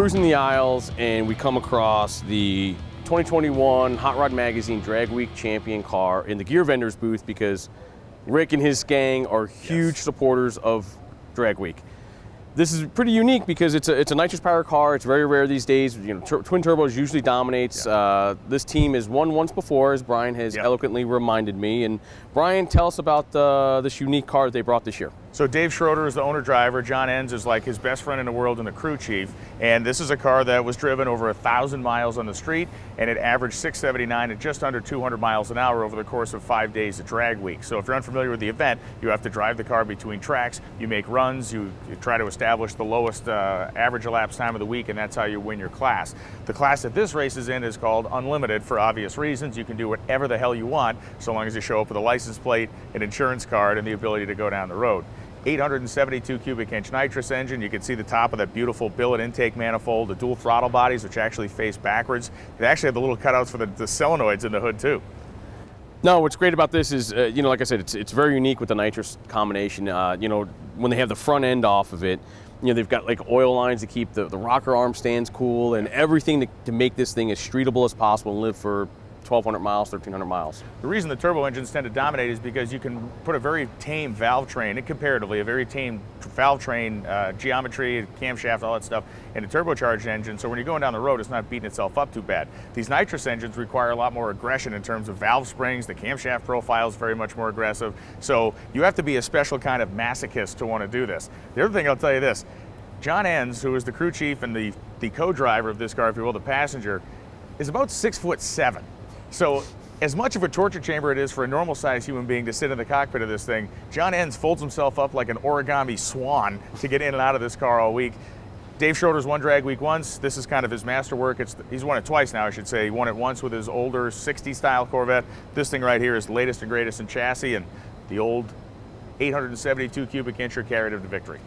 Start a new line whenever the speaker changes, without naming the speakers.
cruising the aisles and we come across the 2021 Hot Rod Magazine Drag Week champion car in the gear vendors booth, because Rick and his gang are huge supporters of Drag Week. This is pretty unique because it's a nitrous powered car. It's very rare these days. You know, twin turbos usually dominates. This team has won once before, as Brian has eloquently reminded me. And Brian, tell us about this unique car that they brought this year.
So Dave Shroeder is the owner-driver. John Enns is like his best friend in the world and the crew chief. And this is a car that was driven over 1,000 miles on the street, and it averaged 679 at just under 200 miles an hour over the course of 5 days at Drag Week. So if you're unfamiliar with the event, you have to drive the car between tracks, you make runs, you try to establish the lowest average elapsed time of the week, and that's how you win your class. The class that this race is in is called Unlimited for obvious reasons. You can do whatever the hell you want, so long as you show up with a license plate, an insurance card, and the ability to go down the road. 872 cubic inch nitrous engine. You can see the top of that beautiful billet intake manifold, the dual throttle bodies, which actually face backwards. They actually have the little cutouts for the solenoids in the hood too.
No, what's great about this is, you know, like I said, it's very unique with the nitrous combination. You know, when they have the front end off of it, you know, they've got like oil lines to keep the rocker arm stands cool and everything to make this thing as streetable as possible and live for 1,200 miles, 1,300 miles.
The reason the turbo engines tend to dominate is because you can put a very tame valve train, and comparatively a very tame valve train, geometry, camshaft, all that stuff, in a turbocharged engine, so when you're going down the road, it's not beating itself up too bad. These nitrous engines require a lot more aggression in terms of valve springs. The camshaft profile is very much more aggressive, so you have to be a special kind of masochist to want to do this. The other thing I'll tell you this, John Enns, who is the crew chief and the co-driver of this car, if you will, the passenger, is about 6'7". So as much of a torture chamber it is for a normal sized human being to sit in the cockpit of this thing, John Enns folds himself up like an origami swan to get in and out of this car all week. Dave Schroeder's won Drag Week once. This is kind of his masterwork. He's won it twice now, I should say. He won it once with his older 60 style Corvette. This thing right here is the latest and greatest in chassis, and the old 872 cubic inch carried him to victory.